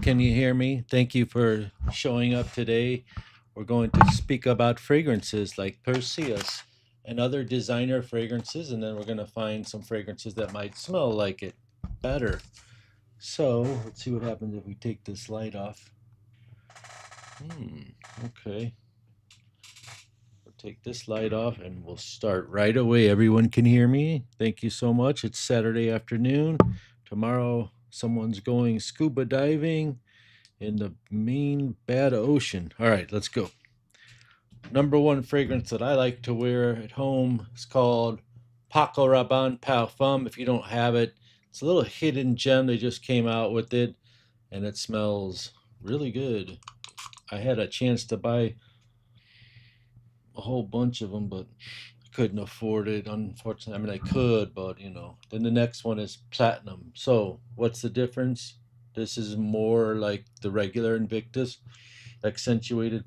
can you hear me? Thank you for showing up today. We're going to speak about fragrances like Perseus and other designer fragrances, and then we're going to find some fragrances that might smell like it better. So let's see what happens if we take this light off. Okay. We'll take this light off and we'll start right away. Everyone can hear me. Thank you so much. It's Saturday afternoon. Tomorrow, someone's going scuba diving in the mean bad ocean. All right, let's go. Number one fragrance that I like to wear at home is called Paco Rabanne Parfum. If you don't have it, it's a little hidden gem. They just came out with it, and it smells really good. I had a chance to buy a whole bunch of them, but I couldn't afford it, unfortunately. I mean, I could, but you know. Then the next one is Platinum. So, what's the difference? This is more like the regular Invictus, accentuated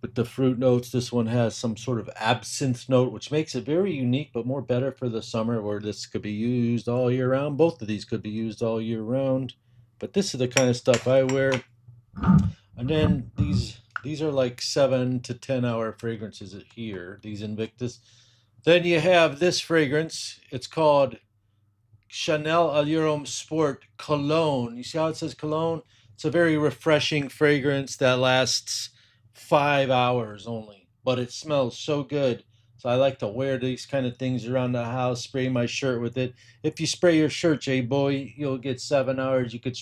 with the fruit notes. This one has some sort of absinthe note, which makes it very unique, but more better for the summer, where this could be used all year round. Both of these could be used all year round, but this is the kind of stuff I wear. And then these are like 7 to 10 hour fragrances here, these Invictus. Then you have this fragrance. It's called Chanel Allure Sport Cologne. You see how it says cologne? It's a very refreshing fragrance that lasts 5 hours only, but it smells so good. So I like to wear these kind of things around the house, spray my shirt with it. If you spray your shirt, boy, you'll get 7 hours. You could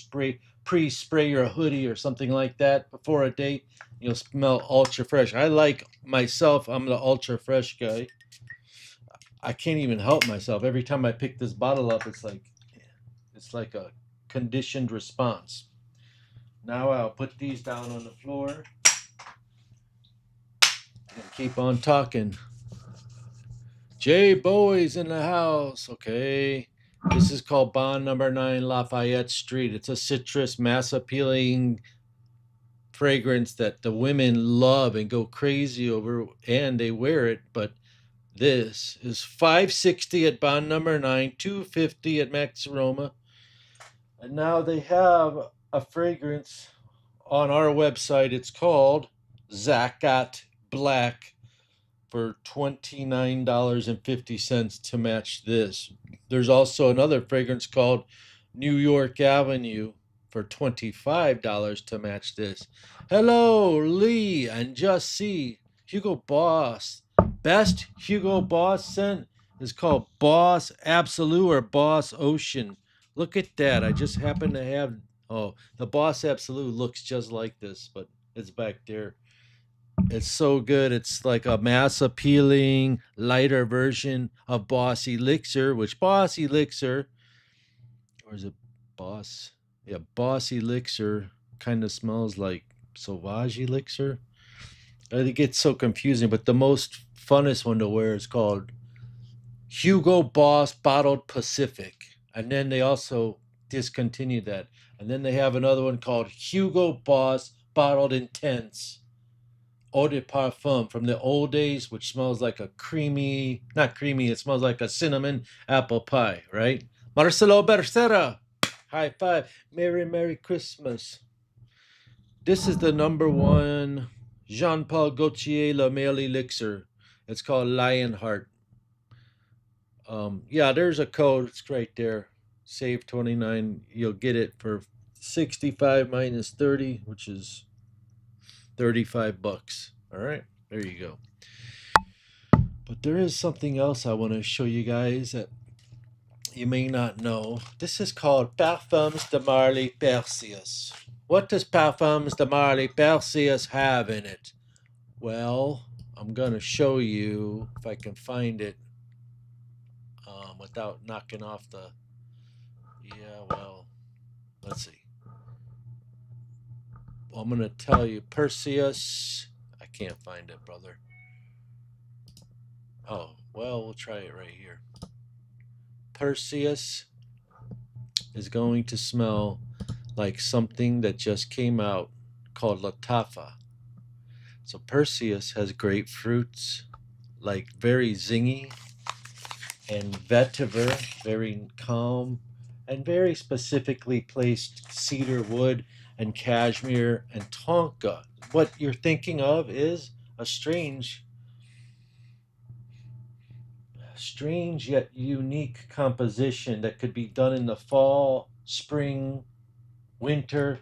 pre-spray your hoodie or something like that before a date. You'll smell ultra fresh. I like myself, I'm the ultra fresh guy. I can't even help myself. Every time I pick this bottle up, it's like a conditioned response. Now I'll put these down on the floor and keep on talking. Boy's in the house. Okay. This is called Bond Number 9 Lafayette Street. It's a citrus, mass appealing fragrance that the women love and go crazy over, and they wear it. But this is $560 at Bond Number 9, $250 at Max Aroma. And now they have a fragrance on our website. It's called Zakat Black for $29.50 to match this. There's also another fragrance called New York Avenue for $25 to match this. Hello, Lee and Just See. Hugo Boss. Best Hugo Boss scent is called Boss Absolute or Boss Ocean. Look at that. I just happen to have, the Boss Absolute looks just like this, but it's back there. It's so good. It's like a mass appealing, lighter version of Boss Elixir, which Boss Elixir, or is it Boss? Yeah, Boss Elixir kind of smells like Sauvage Elixir. It gets so confusing, but the most funnest one to wear is called Hugo Boss Bottled Pacific. And then they also discontinued that. And then they have another one called Hugo Boss Bottled Intense Eau de Parfum from the old days, which smells like a creamy, not creamy, it smells like a cinnamon apple pie, right? Marcelo Becerra, high five. Merry Christmas. This is the number one Jean Paul Gaultier Le Male Elixir. It's called Lionheart. Yeah, there's a code. It's right there. SAV29. You'll get it for 65 minus 30, which is $35. All right, there you go. But there is something else I want to show you guys that you may not know. This is called Parfums de Marly Perseus. What does Parfums de Marly Perseus have in it? Well, I'm going to show you if I can find it without knocking off the... Yeah, well, let's see. Well, I'm going to tell you, Perseus... I can't find it, brother. Oh, well, we'll try it right here. Perseus is going to smell like something that just came out called Latafa. So Perseus has grapefruits, like very zingy, and vetiver, very calm, and very specifically placed cedar wood. and cashmere and tonka. What you're thinking of is a strange yet unique composition that could be done in the fall, spring, winter.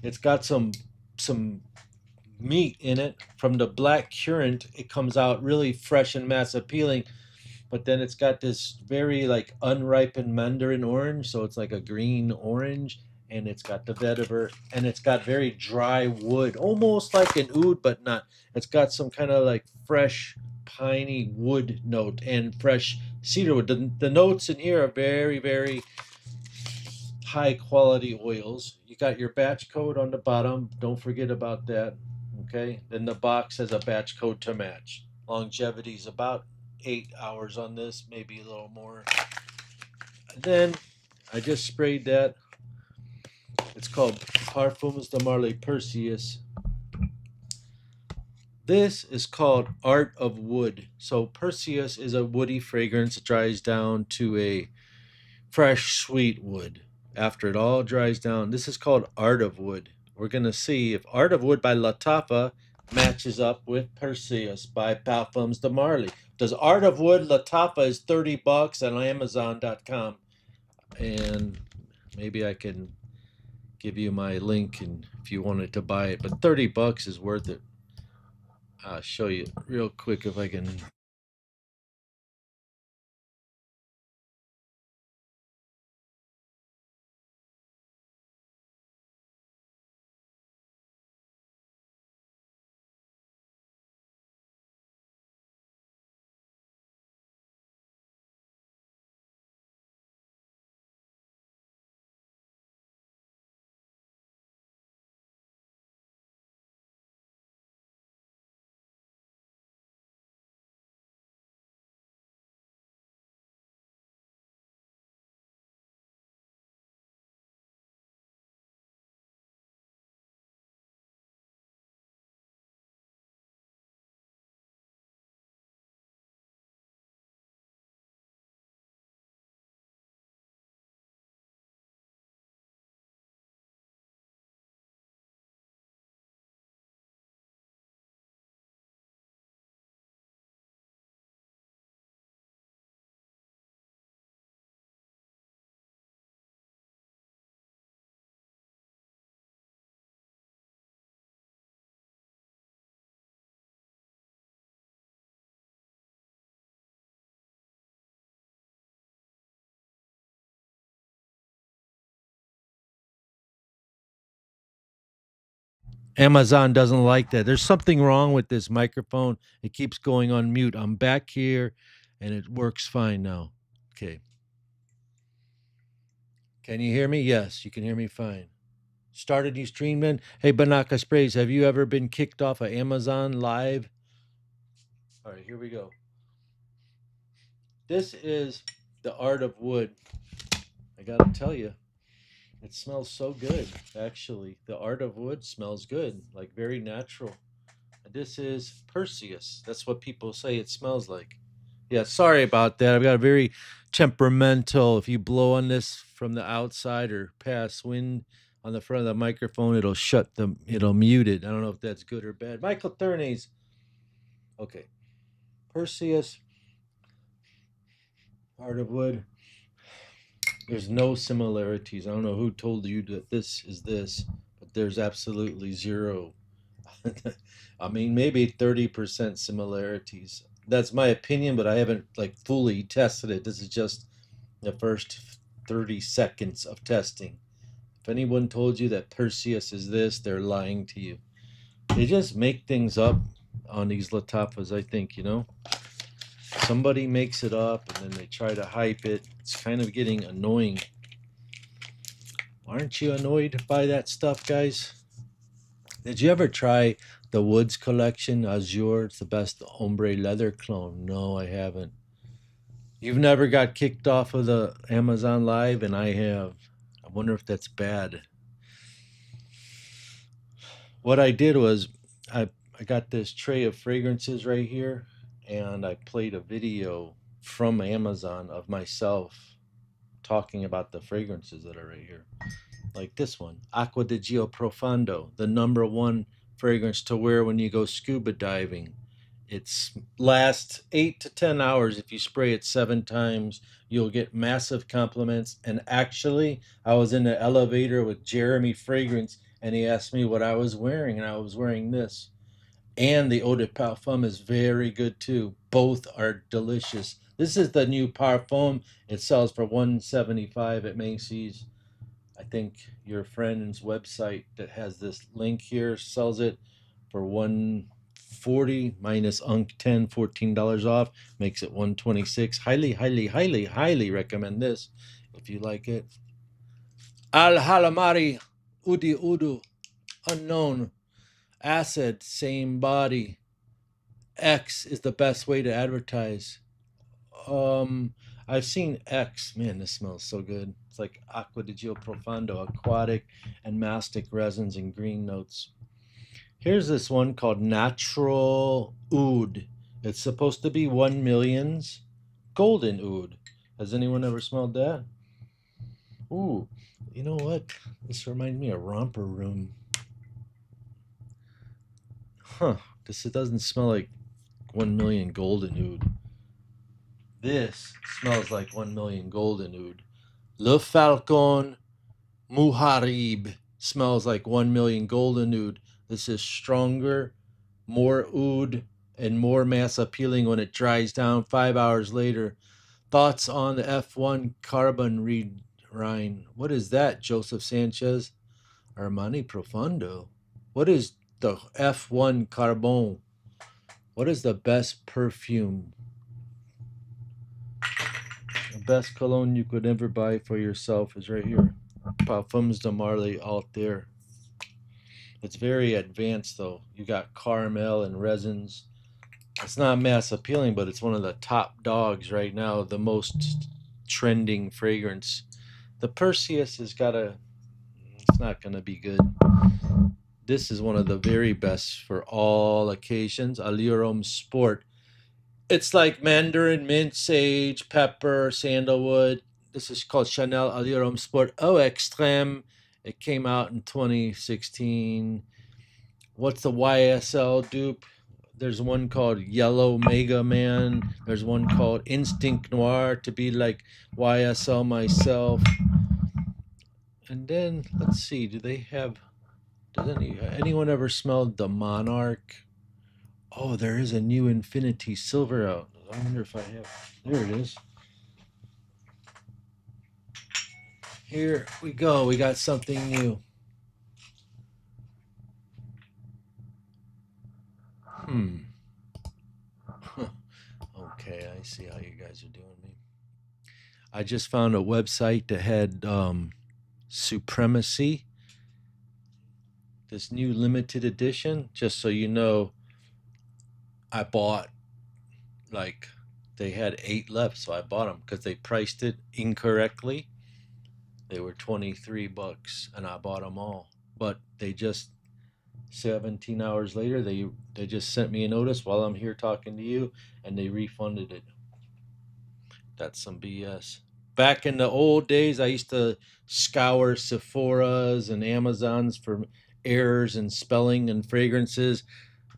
It's got some meat in it from the black currant. It comes out really fresh and mass appealing, but then it's got this very like unripened mandarin orange, so it's like a green orange, and it's got the vetiver, and it's got very dry wood, almost like an oud, but not. It's got some kind of like fresh piney wood note and fresh cedar wood. The notes in here are very, very high quality oils. You got your batch code on the bottom. Don't forget about that. Okay. Then the box has a batch code to match. Longevity is about 8 hours on this, maybe a little more. And then I just sprayed that. It's called Parfums de Marley Perseus. This is called Art of Wood. So Perseus is a woody fragrance. It dries down to a fresh, sweet wood. After it all dries down, this is called Art of Wood. We're going to see if Art of Wood by Lattafa matches up with Perseus by Parfums de Marley. Does Art of Wood Lattafa is $30 on Amazon.com. And maybe I can give you my link and if you wanted to buy it. But $30 is worth it. I'll show you real quick if I can. Amazon doesn't like that. There's something wrong with this microphone. It keeps going on mute. I'm back here and it works fine now. Okay. Can you hear me? Yes, you can hear me fine. Start a new stream then. Hey, Banaka Sprays, have you ever been kicked off of Amazon Live? All right, here we go. This is the Art of Wood. I got to tell you, it smells so good, actually. The Art of Wood smells good, like very natural. This is Perseus. That's what people say it smells like. Yeah, sorry about that. I've got a very temperamental. If you blow on this from the outside or pass wind on the front of the microphone, it'll mute it. I don't know if that's good or bad. Michael Thurnes. Okay. Perseus, Art of Wood. There's no similarities. I don't know who told you that this is this, but there's absolutely zero. I mean, maybe 30% similarities. That's my opinion, but I haven't like fully tested it. This is just the first 30 seconds of testing. If anyone told you that Perseus is this, they're lying to you. They just make things up on these Latafas, I think, you know? Somebody makes it up and then they try to hype it. It's kind of getting annoying. Aren't you annoyed by that stuff, guys? Did you ever try the Woods collection, Azure? It's the best ombre leather clone. No, I haven't. You've never got kicked off of the Amazon Live, and I have. I wonder if that's bad. What I did was I got this tray of fragrances right here, and I played a video from Amazon of myself talking about the fragrances that are right here. like this one, Acqua di Gio Profondo, the #1 fragrance to wear when you go scuba diving. It's lasts 8 to 10 hours. If you spray it 7 times, you'll get massive compliments. And actually, I was in the elevator with Jeremy Fragrance, and he asked me what I was wearing, and I was wearing this. And the eau de parfum is very good too. Both are delicious. This is the new parfum. It sells for $175 at Macy's. I think your friend's website that has this link here sells it for 140 minus Unc 10, $14 off, makes it 126. Highly recommend this if you like it. Al Halamari Udi Udu, unknown. Acid, same body. X is the best way to advertise. Um, I've seen X. Man, this smells so good. It's like Acqua di Gio Profondo, aquatic and mastic resins and green notes. Here's this one called Natural Oud. It's supposed to be 1 million's golden oud. Has anyone ever smelled that? Ooh, you know what? This reminds me of Romper Room. Huh, this doesn't smell like 1 million golden oud. This smells like 1 million golden oud. Le Falcon Muharib smells like 1 million golden oud. This is stronger, more oud, and more mass appealing when it dries down 5 hours later. Thoughts on the F1 carbon reed rind? What is that, Joseph Sanchez? Armani Profondo. What is the F1 Carbon? What is the best perfume? The best cologne you could ever buy for yourself is right here. Parfums de Marly out there. It's very advanced though. You got caramel and resins. It's not mass appealing, but it's one of the top dogs right now. The most trending fragrance. The Perseus has got a. It's not going to be good. This is one of the very best for all occasions. Allure Sport. It's like mandarin, mint, sage, pepper, sandalwood. This is called Chanel Allure Sport Eau Extreme. It came out in 2016. What's the YSL dupe? There's one called Yellow Mega Man. There's one called Instinct Noir to be like YSL myself. And then let's see, do they have? Does anyone ever smelled the Monarch? Oh, there is a new Infinity Silver out. I wonder if I have. There it is. Here we go. We got something new. Okay, I see how you guys are doing me. I just found a website that had Supremacy, this new limited edition. Just so you know, I bought like they had 8 left, so I bought them because they priced it incorrectly. They were $23, and I bought them all. But they just 17 hours later, they just sent me a notice while I'm here talking to you, and they refunded it. That's some BS. Back in the old days, I used to scour Sephora's and Amazon's for errors in spelling and fragrances.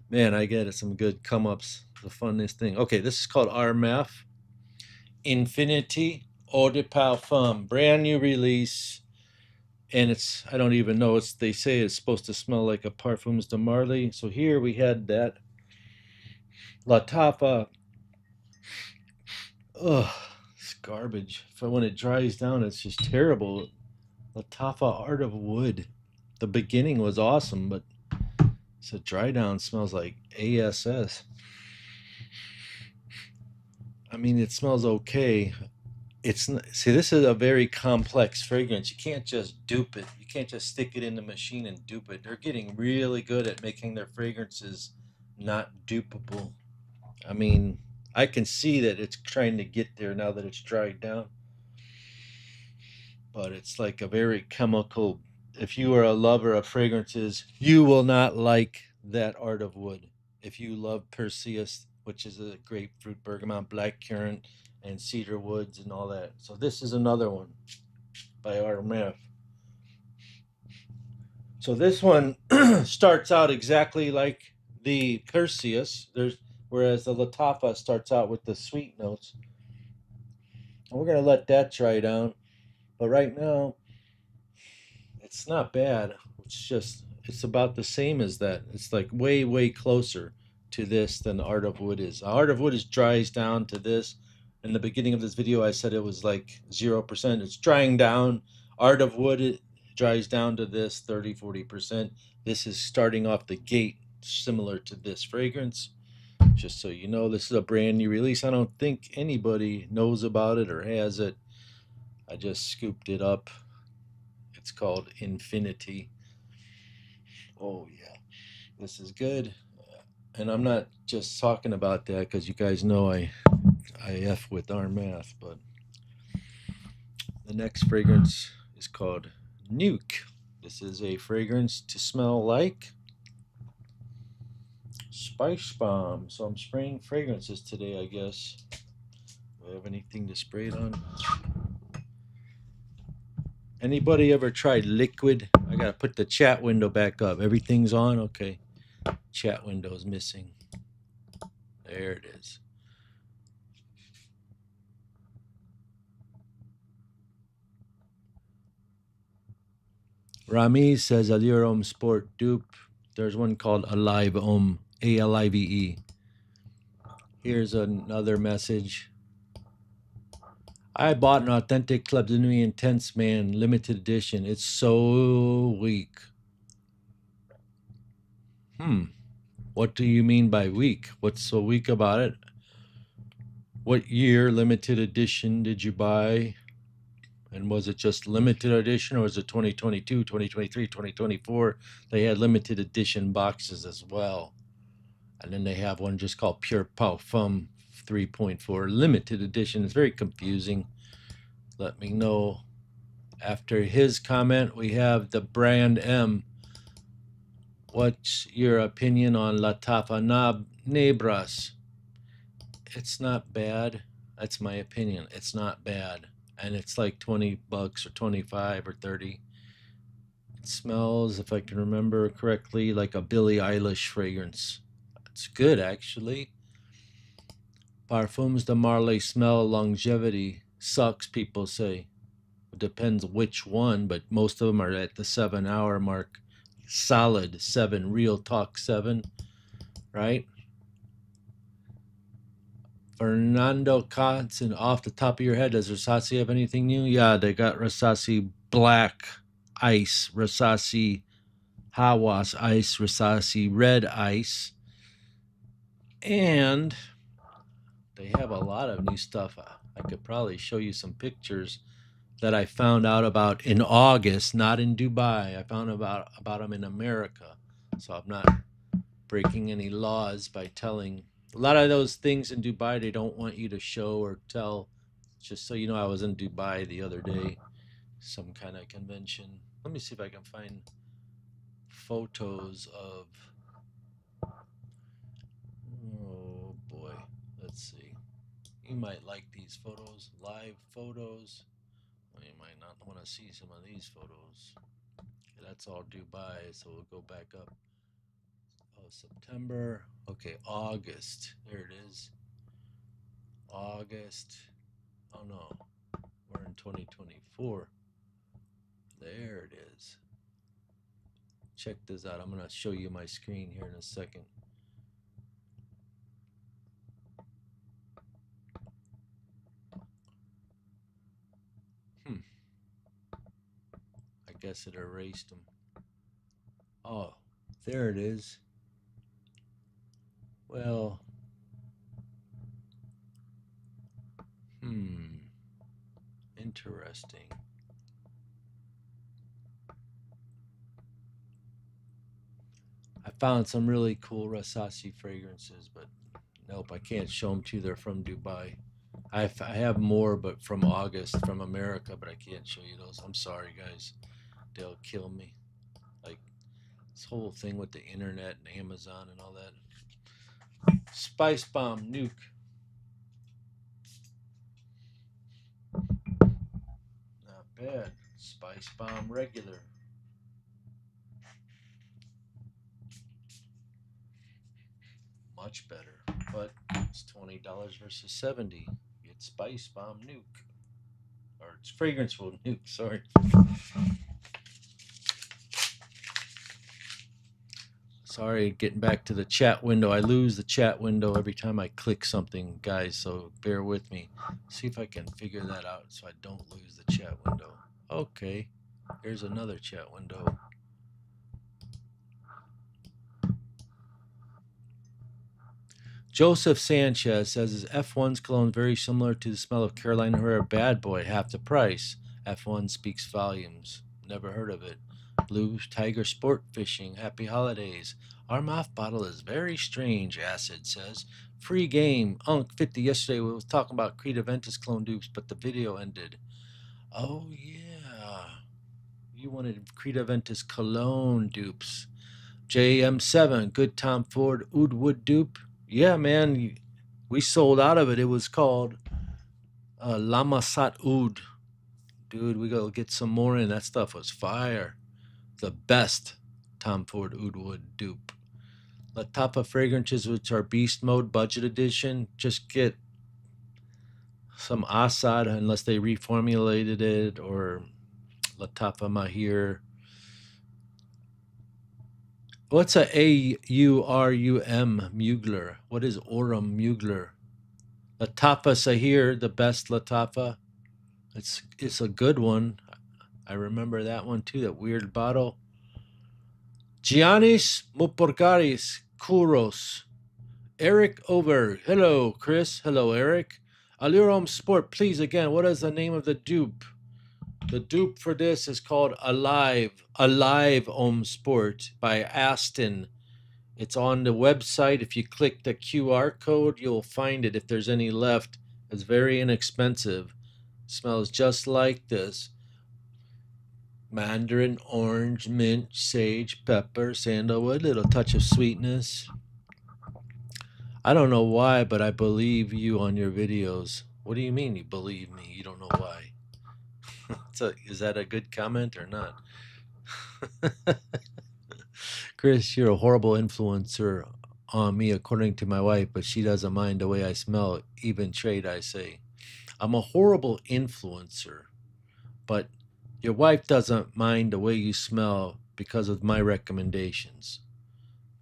Man, I get some good come ups. The funnest thing. Okay, this is called RMF Infinity Eau de Parfum, brand new release. And it's, I don't even know, they say it's supposed to smell like a Parfums de Marly. So here we had that La Tafa. Ugh, it's garbage. For when it dries down, it's just terrible. La Tafa Art of Wood. The beginning was awesome, but so dry down smells like ASS. I mean, it smells okay. See, this is a very complex fragrance. You can't just dupe it. You can't just stick it in the machine and dupe it. They're getting really good at making their fragrances not dupeable. I mean, I can see that it's trying to get there now that it's dried down. But it's like a very chemical. If you are a lover of fragrances, you will not like that Art of Wood. If you love Perseus, which is a grapefruit, bergamot, blackcurrant, and cedar woods and all that. So this is another one by RMF. So this one starts out exactly like the Perseus. Whereas the Latafa starts out with the sweet notes. And we're gonna let that dry down. But right now, it's not bad. It's about the same as that. It's like way closer to this than the Art of Wood is. The Art of Wood is dries down to this. In the beginning of this video, I said it was like 0%. It's drying down. Art of Wood it dries down to this 30-40%. This is starting off the gate similar to this fragrance. Just so you know, this is a brand new release. I don't think anybody knows about it or has it. I just scooped it up. It's called Infinity. Oh yeah, this is good. And I'm not just talking about that because you guys know I F with our math, but the next fragrance is called Nuke. This is a fragrance to smell like Spice Bomb. So I'm spraying fragrances today, I guess. Do I have anything to spray it on? Anybody ever tried liquid? I gotta put the chat window back up. Everything's on? Okay. Chat window's missing. There it is. Rami says Allure Homme Sport dupe. There's one called Alive Homme, ALIVE. Here's another message. I bought an authentic Club de Nuit Intense Man limited edition. It's so weak. What do you mean by weak? What's so weak about it? What year limited edition did you buy? And was it just limited edition or was it 2022, 2023, 2024? They had limited edition boxes as well. And then they have one just called Pure Parfum 3.4 limited edition. It's very confusing. Let me know. After his comment, we have the brand M. What's your opinion on Latafa Nebras? It's not bad. That's my opinion. It's not bad. And it's like 20 bucks or 25 or 30. It smells, if I can remember correctly, like a Billie Eilish fragrance. It's good, actually. Parfums de Marley smell longevity. Sucks, people say. It depends which one, but most of them are at the 7-hour mark. Solid 7, real talk 7, right? Fernando Cotton, off the top of your head, does Rasasi have anything new? Yeah, they got Rasasi Black Ice, Rasasi Hawas Ice, Rasasi Red Ice, and they have a lot of new stuff. I could probably show you some pictures that I found out about in August, not in Dubai. I found about them in America. So I'm not breaking any laws by telling. A lot of those things in Dubai, they don't want you to show or tell. Just so you know, I was in Dubai the other day, some kind of convention. Let me see if I can find photos of. Oh boy, let's see. You might like these photos, live photos. Well, you might not want to see some of these photos. Okay, that's all Dubai, so we'll go back up. Oh, September. Okay, August. There it is. August. Oh no, we're in 2024. There it is. Check this out. I'm going to show you my screen here in a second. I guess it erased them. Oh, there it is. Well, interesting. I found some really cool Rasasi fragrances, but nope, I can't show them to you. They're from Dubai. I have more, but from August from America, but I can't show you those. I'm sorry, guys. They'll kill me. Like this whole thing with the internet and Amazon and all that. Spice Bomb Nuke. Not bad. Spice Bomb regular. much better. But it's $20 versus 70. It's Spice Bomb Nuke. Or it's Fragrance World Nuke, sorry. Sorry, getting back to the chat window. I lose the chat window every time I click something, guys, so bear with me. See if I can figure that out so I don't lose the chat window. Okay, here's another chat window. Joseph Sanchez says, is F1's cologne very similar to the smell of Carolina Herrera Bad Boy, half the price? F1 speaks volumes. Never heard of it. Blue Tiger Sport Fishing, happy holidays. Our moth bottle is very strange, Acid says. Free game. Unk 50 yesterday we was talking about Creed Aventus clone dupes, but the video ended. Oh yeah. You wanted Creed Aventus cologne dupes. JM7, good Tom Ford Oud Wood dupe. Yeah, man, we sold out of it. It was called Lamasat Oud. Dude, we gotta get some more in. That stuff was fire. The best Tom Ford Oud Wood dupe. Latafa fragrances, which are Beast Mode Budget Edition. Just get some Assad, unless they reformulated it, or Latafa Mahir. What's a Aurum Mugler? What is Aurum Mugler? Latafa Sahir, the best Latafa. It's a good one. I remember that one too, that weird bottle. Giannis Muporgaris Kuros. Eric Over. Hello, Chris. Hello, Eric. Allurom Sport, please again, what is the name of the dupe? The dupe for this is called Alive Om Sport by Aston. It's on the website. If you click the QR code, you'll find it if there's any left. It's very inexpensive. Smells just like this. Mandarin, orange, mint, sage, pepper, sandalwood, little touch of sweetness. I don't know why, but I believe you on your videos. What do you mean you believe me? You don't know why. Is that a good comment or not? Chris, you're a horrible influencer on me, according to my wife, but she doesn't mind the way I smell. Even trade, I say. I'm a horrible influencer, but your wife doesn't mind the way you smell because of my recommendations.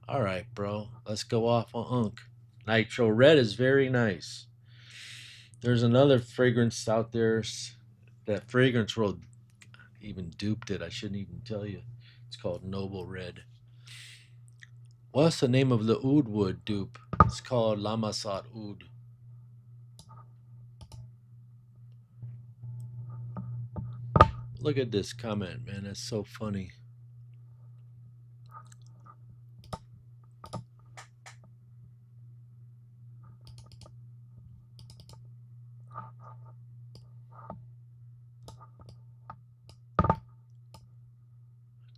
All right, bro. Let's go off on Unk. Nitro Red is very nice. There's another fragrance out there. That Fragrance World even duped it. I shouldn't even tell you. It's called Noble Red. What's the name of the Oud Wood dupe? It's called Lamasat Oud. Look at this comment, man. That's so funny.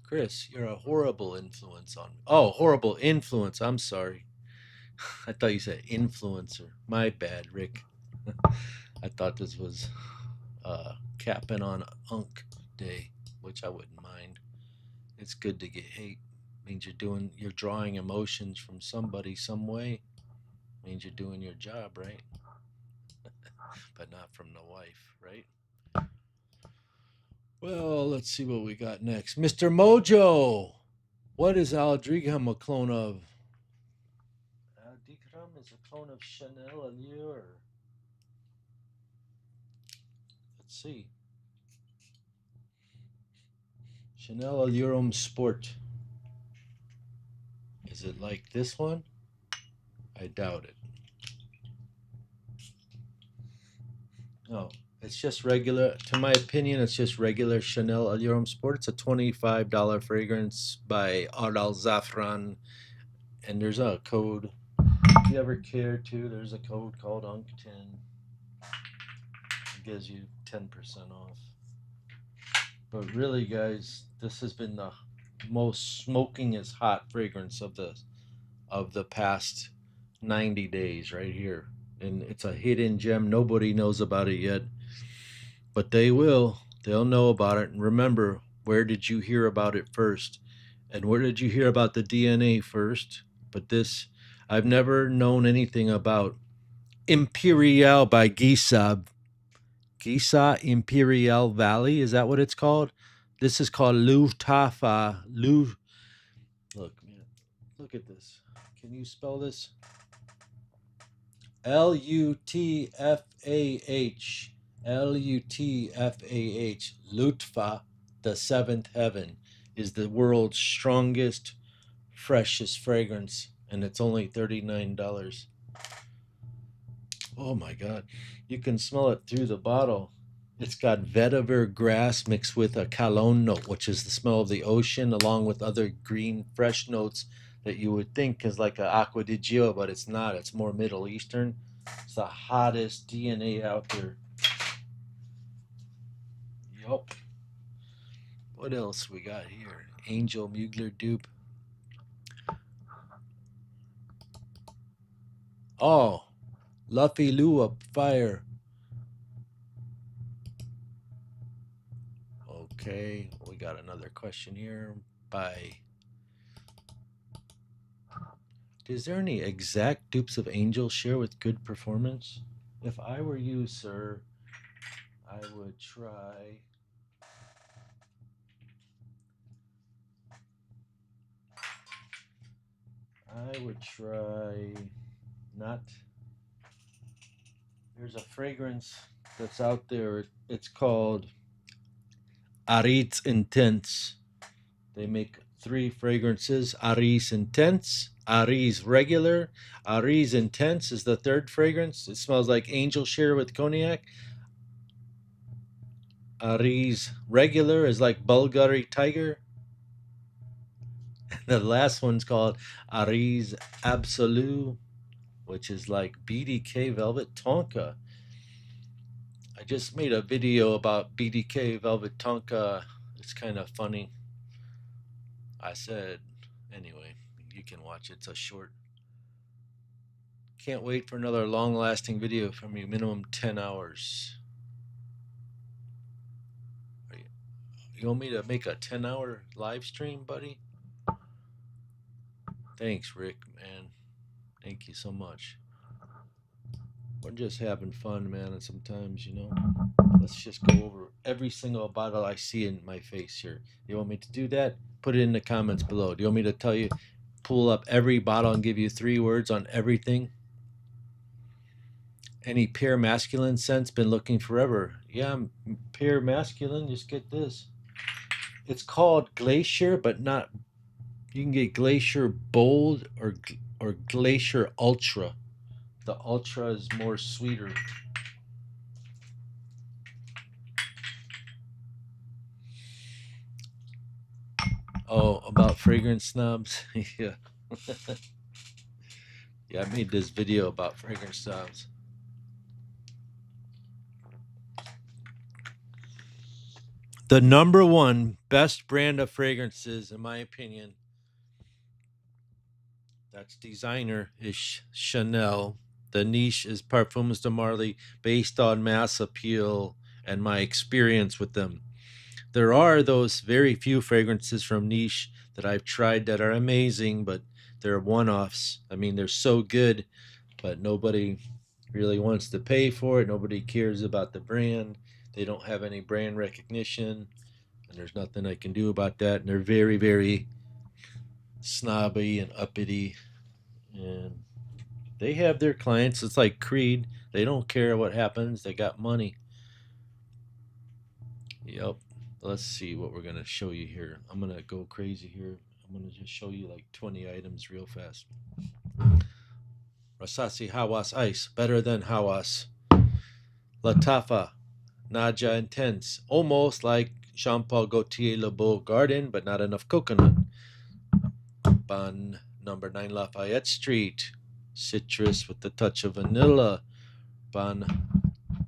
Chris, you're a horrible influence on me. Oh, horrible influence. I'm sorry. I thought you said influencer. My bad, Rick. I thought this was capping on Unk Day, which I wouldn't mind. It's good to get hate. Means you're drawing emotions from somebody some way. Means you're doing your job, right? But not from the wife, right? Well, let's see what we got next. Mr. Mojo. What is Aldrigham a clone of? Aldrigham is a clone of Chanel Allure. Let's see. Chanel Allure Sport. Is it like this one? I doubt it. No, it's just regular. To my opinion, it's just regular Chanel Allure Sport. It's a $25 fragrance by Ardal Zafran. And there's a code. If you ever care to, there's a code called UNC10. It gives you 10% off. But really, guys, this has been the most smoking is hot fragrance of the past 90 days right here. And it's a hidden gem. Nobody knows about it yet. But they will. They'll know about it. And remember, where did you hear about it first? And where did you hear about the DNA first? But this, I've never known anything about Imperial by Gisa. Gisa Imperial Valley, is that what it's called? This is called Luftwaffe. Look, man, look at this. Can you spell this? Lutfah. Lutfah. Lutfa, the seventh heaven, is the world's strongest, freshest fragrance, and it's only $39. Oh my God. You can smell it through the bottle. It's got vetiver grass mixed with a cologne note, which is the smell of the ocean, along with other green, fresh notes that you would think is like a aqua di gio, but it's not. It's more Middle Eastern. It's the hottest DNA out there. Yup. What else we got here? Angel Mugler dupe. Oh, Luffy Lua Fire. Okay, we got another question here by. Is there any exact dupes of Angel share with good performance? If I were you, sir, I would try. Not. There's a fragrance that's out there. It's called Aritz Intense. They make 3 fragrances: Aris Intense, Aris Regular, Aris Intense is the 3rd fragrance. It smells like angel share with cognac. Aris Regular is like Bulgari Tiger. The last one's called Aris Absolu, which is like BDK Velvet Tonka. I just made a video about BDK Velvet Tonka. It's kind of funny. I said, anyway, you can watch it. It's a short. Can't wait for another long-lasting video from you, minimum 10 hours. You want me to make a 10-hour live stream, buddy? Thanks, Rick, man. Thank you so much. We're just having fun, man, and sometimes, let's just go over every single bottle I see in my face here. You want me to do that? Put it in the comments below. Do you want me to tell you, pull up every bottle and give you 3 words on everything? Any pure masculine scents? Been looking forever. Yeah, pure masculine. Just get this. It's called Glacier, but not. You can get Glacier Bold or Glacier Ultra. The Ultra is more sweeter. Oh, about fragrance snobs? Yeah. Yeah, I made this video about fragrance snobs. The number 1 best brand of fragrances, in my opinion, that's designer, is Chanel. The niche is Parfums de Marly, based on mass appeal and my experience with them. There are those very few fragrances from niche that I've tried that are amazing, but they're one-offs. I mean, they're so good, but nobody really wants to pay for it. Nobody cares about the brand. They don't have any brand recognition, and there's nothing I can do about that. And they're very, very snobby and uppity, and they have their clients. It's like Creed. They don't care what happens. They got money. Yep. Let's see what we're going to show you here. I'm going to go crazy here. I'm going to just show you like 20 items real fast. Rasasi Hawas Ice, better than Hawas. Latafa, Naja Intense, almost like Jean Paul Gaultier Le Beau Garden, but not enough coconut. Bon, number 9 Lafayette Street, citrus with the touch of vanilla. Bon,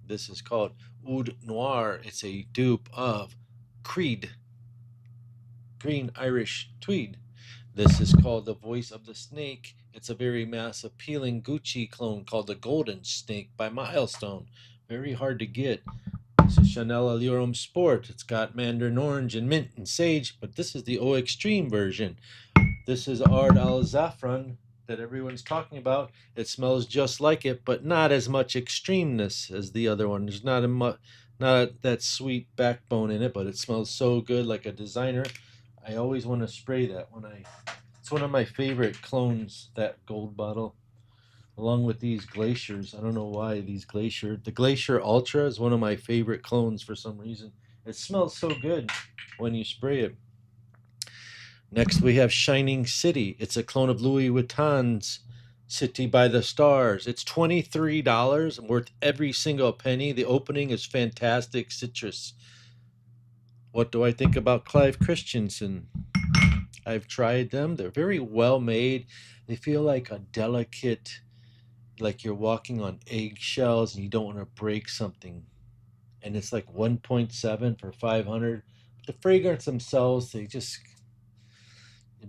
this is called Oud Noir. It's a dupe of Creed, Green Irish Tweed. This is called The Voice of the Snake. It's a very mass appealing Gucci clone called the Golden Snake by Milestone. Very hard to get. This is Chanel Allure Sport. It's got mandarin orange and mint and sage, but this is the O Extreme version. This is Ard Al Zafran. that everyone's talking about. It smells just like it, but not as much extremeness as the other one. There's not that sweet backbone in it, but it smells so good like a designer. I always want to spray that when I. It's one of my favorite clones. That gold bottle, along with these glaciers. I don't know why the Glacier Ultra is one of my favorite clones for some reason. It smells so good when you spray it. Next, we have Shining City. It's a clone of Louis Vuitton's City by the Stars. It's $23, worth every single penny. The opening is fantastic. Citrus. What do I think about Clive Christensen? I've tried them. They're very well made. They feel like a delicate, like you're walking on eggshells and you don't want to break something. And it's like 1.7 for 500. The fragrance themselves, it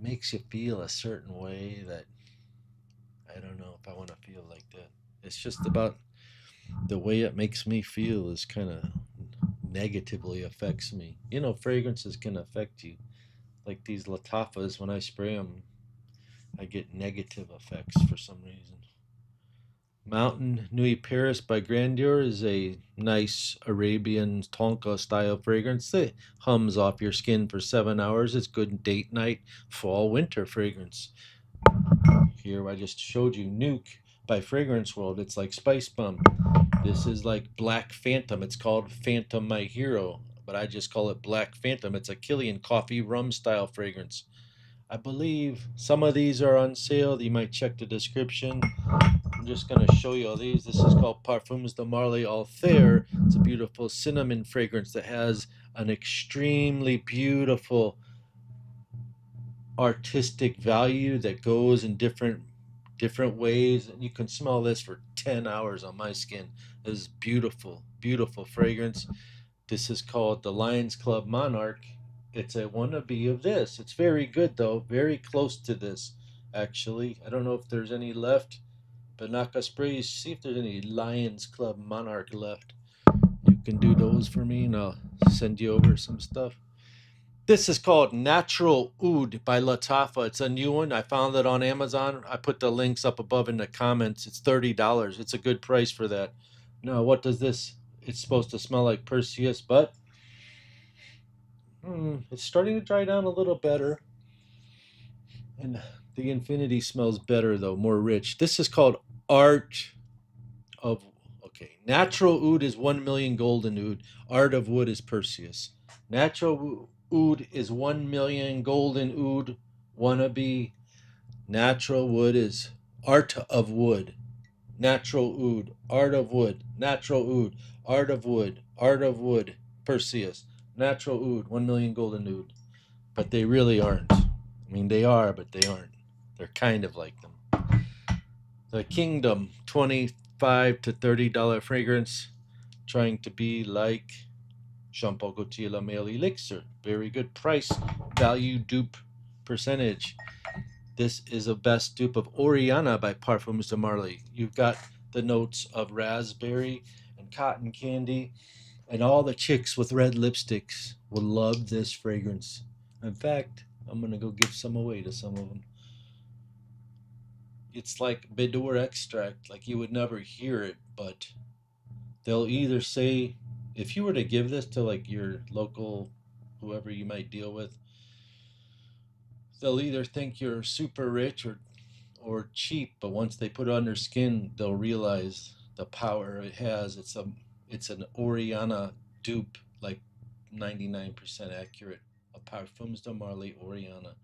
makes you feel a certain way that I don't know if I want to feel like that. It's just about the way it makes me feel is kind of negatively affects me. Fragrances can affect you. Like these Latafas, when I spray them, I get negative effects for some reason. Mountain Nuit Paris by Grandeur is a nice Arabian Tonka style fragrance that hums off your skin for 7 hours. It's good date night, fall, winter fragrance. Here I just showed you Nuke by Fragrance World. It's like Spice Bum. This is like Black Phantom. It's called Phantom My Hero, but I just call it Black Phantom. It's a Killian coffee rum style fragrance. I believe some of these are on sale. You might check the description. I'm just going to show you all these. This is called Parfums de Marly Althère. It's a beautiful cinnamon fragrance that has an extremely beautiful artistic value that goes in different ways, and you can smell this for 10 hours on my skin. This is beautiful, beautiful fragrance. This is called the Lions Club Monarch. It's a wannabe of this. It's very good though, very close to this actually. I don't know if there's any left. Banaka sprays, see if there's any Lions Club Monarch left. You can do those for me and I'll send you over some stuff. This is called Natural Oud by Latafa. It's a new one. I found it on Amazon. I put the links up above in the comments. It's $30. It's a good price for that. Now, what does this? It's supposed to smell like Perseus, but it's starting to dry down a little better. And the Infinity smells better, though, more rich. This is called Art of... Okay, Natural Oud is 1 million golden oud. Art of Wood is Perseus. Natural Oud is 1 million golden oud. Wannabe. Natural Wood is Art of Wood. Natural Oud. Art of Wood. Natural Oud. Art of Wood. Art of Wood. Perseus. Natural Oud. 1 million golden oud. But they really aren't. I mean, they are, but they aren't. They're kind of like them. The Kingdom. $25 to $30 fragrance. Trying to be like Jean Paul Gaultier La Male Elixir. Very good price. Value dupe percentage. This is a best dupe of Oriana by Parfums de Marly. You've got the notes of raspberry and cotton candy, and all the chicks with red lipsticks will love this fragrance. In fact, I'm going to go give some away to some of them. It's like Bedour extract, like you would never hear it, but they'll either say, if you were to give this to like your local, whoever you might deal with, they'll either think you're super rich or cheap, but once they put it on their skin, they'll realize the power it has. It's an Oriana dupe, like 99% accurate. A Parfums de Marly Oriana,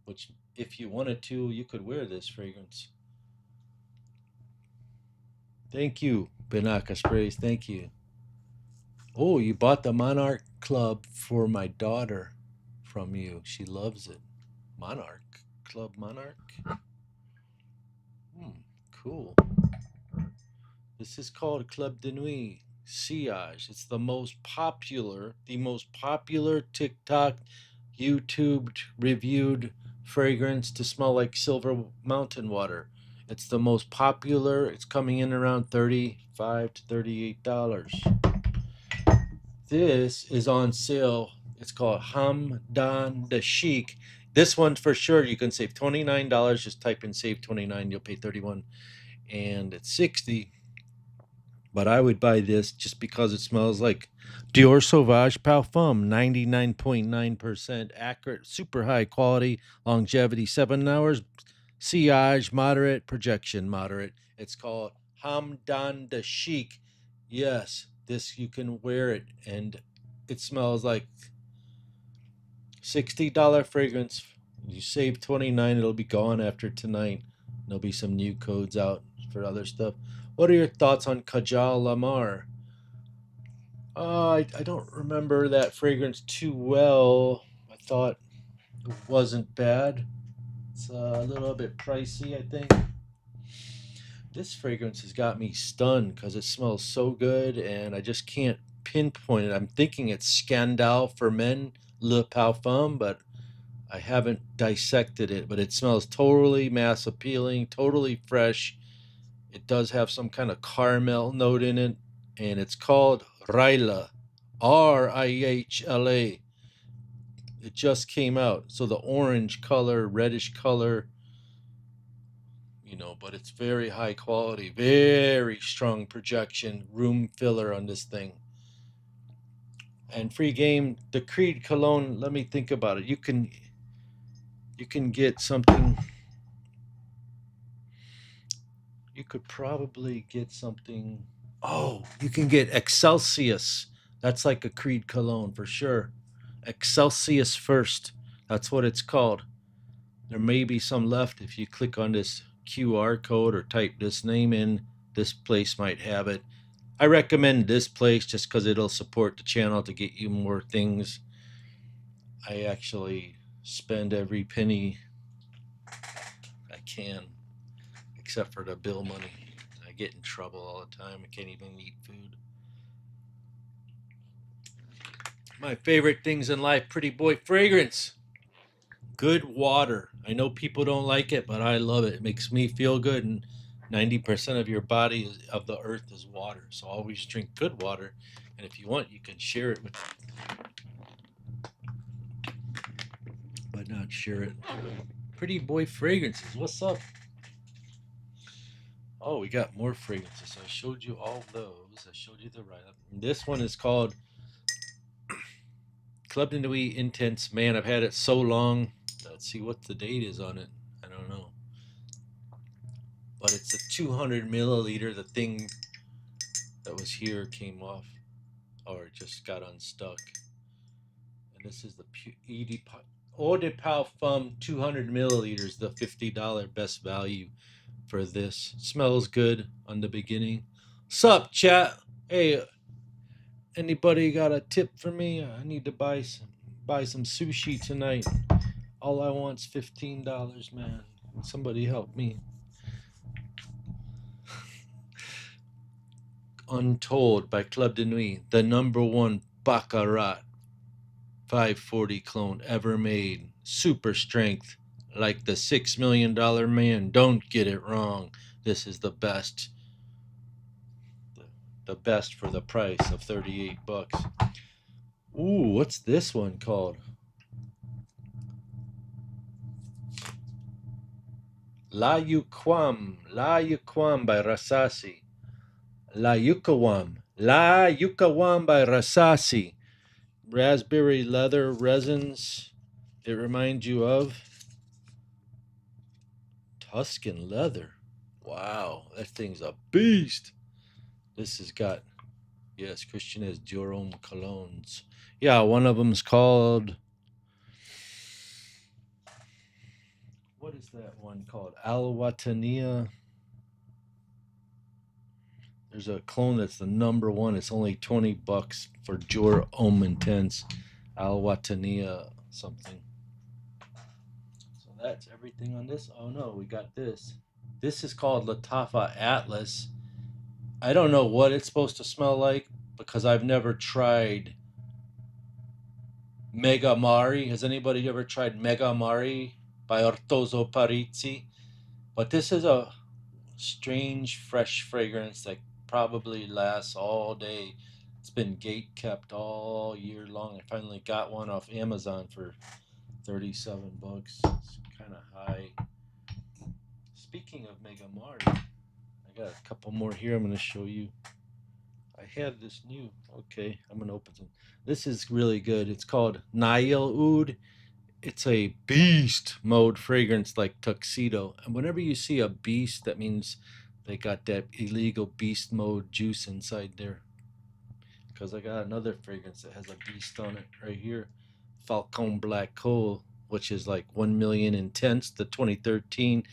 which if you wanted to, you could wear this fragrance. Thank you, Banaka Sprays. Thank you. Oh, you bought the Monarch Club for my daughter from you. She loves it. Monarch Club Monarch. Cool. This is called Club de Nuit Sillage. It's the most popular TikTok, YouTube reviewed fragrance to smell like silver mountain water. It's the most popular. It's coming in around $35 to $38. This is on sale. It's called Hamdan the Chic. This one for sure you can save $29. Just type in save 29, you'll pay 31, and it's 60. But I would buy this just because it smells like Dior Sauvage Parfum, 99.9% accurate, super high quality, longevity 7 hours, sillage moderate, projection moderate. It's called Hamdan de Chic. Yes, this you can wear it, and it smells like $60 fragrance. You save 29, it'll be gone after tonight. There'll be some new codes out for other stuff. What are your thoughts on Kajal Lamar? I don't remember that fragrance too well. I thought it wasn't bad. It's a little bit pricey, I think. This fragrance has got me stunned because it smells so good and I just can't pinpoint it. I'm thinking it's Scandal for Men, Le Parfum, but I haven't dissected it. But it smells totally mass appealing, totally fresh. It does have some kind of caramel note in it, and it's called Rihla, Rihla. It just came out, so the orange color, reddish color, but it's very high quality, very strong projection, room filler on this thing. And free game, the Creed cologne. Let me think about it. You can get something. You could probably get something. Oh, you can get Excelsius. That's like a Creed cologne for sure. Excelsius First. That's what it's called. There may be some left if you click on this QR code or type this name in. This place might have it. I recommend this place just because it'll support the channel to get you more things. I actually spend every penny I can, except for the bill money. I get in trouble all the time. I can't even eat food. My favorite things in life, pretty boy fragrance. Good water. I know people don't like it, but I love it. It makes me feel good. And 90% of your body of the earth is water. So always drink good water. And if you want, you can share it with, but not share it. Pretty boy fragrances. What's up? Oh, we got more fragrances. I showed you all those. I showed you the write up. This one is called Club de Nuit Intense. Man, I've had it so long. Let's see what the date is on it. I don't know. But it's a 200 milliliter. The thing that was here came off, or it just got unstuck. And this is the Eau de Parfum 200 milliliters, the $50 best value for this. Smells good on the beginning. Sup, chat? Hey, anybody got a tip for me? I need to buy some sushi tonight. All I want's $15, man. Somebody help me. Untold by Club de Nuit, the #1 Baccarat 540 clone ever made. Super strength, like the $6 million man. Don't get it wrong. This is the best. The best for the price of $38. Ooh, what's this one called? La Yuquam by Rasasi. La Yucawam by Rasasi. Raspberry leather resins. It reminds you of Tuscan leather. Wow, that thing's a beast. This has got, yes, Christian has Jerome colognes. Yeah, one of them's called, what is that one called? Al Watania. There's a clone that's the #1. It's only $20 for Jor Om Intense. Al Watania something. So that's everything on this. Oh no, we got this. This is called Latafa Atlas. I don't know what it's supposed to smell like because I've never tried Mega Mari. Has anybody ever tried Mega Mari by Ortozo Parizzi? But this is a strange, fresh fragrance that probably lasts all day. It's been gate kept all year long. I finally got one off Amazon for $37. It's kind of high. Speaking of Mega Mari, I got a couple more here I'm going to show you. I had this new. Okay, I'm going to open some. This is really good. It's called Nail Oud. It's a beast mode fragrance like tuxedo. And whenever you see a beast, that means they got that illegal beast mode juice inside there. Because I got another fragrance that has a beast on it right here. Falcon Black Coal, which is like 1 million intense, the 2013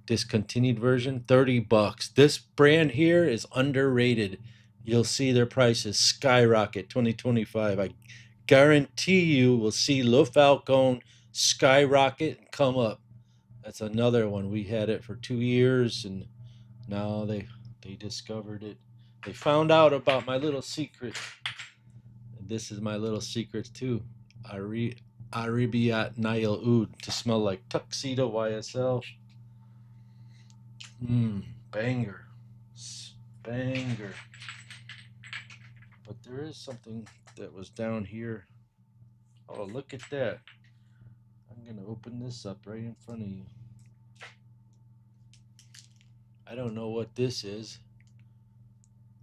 discontinued version, $30. This brand here is underrated. You'll see their prices skyrocket 2025. I guarantee you will see Le Falcon skyrocket and come up. That's another one. We had it for 2 years and now they discovered it. They found out about my little secret. And this is my little secret too. Arabiat Nail Oud to smell like tuxedo YSL. Banger. Banger. But there is something that was down here. Oh, look at that. I'm going to open this up right in front of you. I don't know what this is.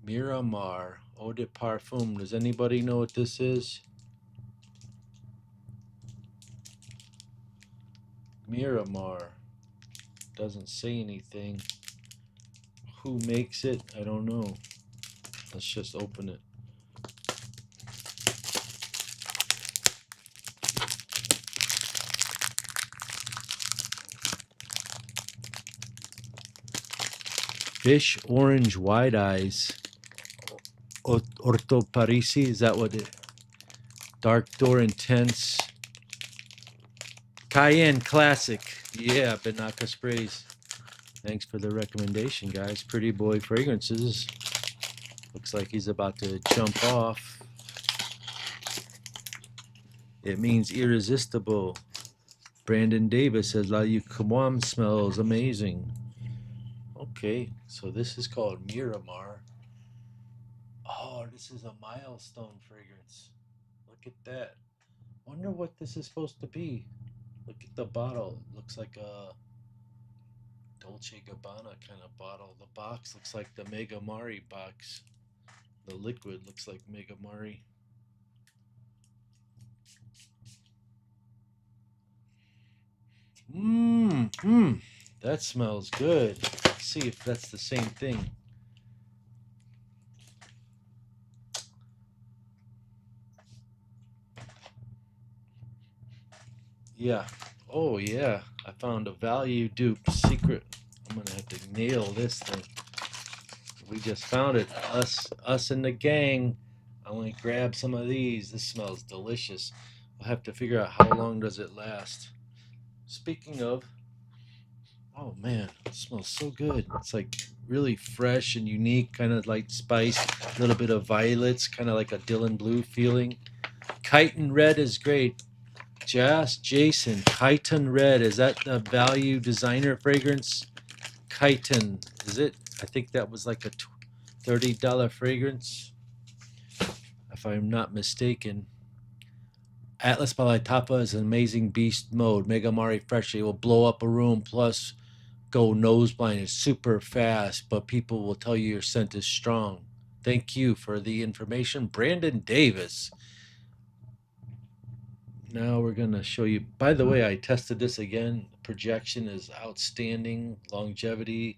Miramar Eau de Parfum. Does anybody know what this is? Miramar. Doesn't say anything. Who makes it? I don't know. Let's just open it. Fish Orange Wide Eyes. Orto Parisi, is that what it? Dark Door Intense. Cayenne Classic. Yeah, Banaka Sprays. Thanks for the recommendation, guys. Pretty Boy Fragrances. Looks like he's about to jump off. It means irresistible. Brandon Davis says La Yucamam smells amazing. Okay, so this is called Miramar. Oh, this is a milestone fragrance. Look at that. Wonder what this is supposed to be. Look at the bottle. It looks like a Dolce Gabbana kind of bottle. The box looks like the Mega Mari box. The liquid looks like Mega Mari. That smells good. Let's see if that's the same thing. Yeah. Oh yeah. I found a value dupe secret. I'm gonna have to nail this thing. We just found it. Us and the gang. I want to grab some of these. This smells delicious. We'll have to figure out how long does it last. Speaking of, oh man, it smells so good. It's like really fresh and unique, kind of light spice, a little bit of violets, kind of like a Dylan Blue feeling. Chitin Red is great. Jason, Chitin Red, is that the value designer fragrance? Chitin, is it? I think that was like a $30 fragrance, if I'm not mistaken. Atlas Palatapa is an amazing beast mode. Mega Mari Freshly will blow up a room, plus go nose blind. It's super fast, but people will tell you your scent is strong. Thank you for the information, Brandon Davis. Now we're going to show you. By the way, I tested this again. Projection is outstanding. Longevity.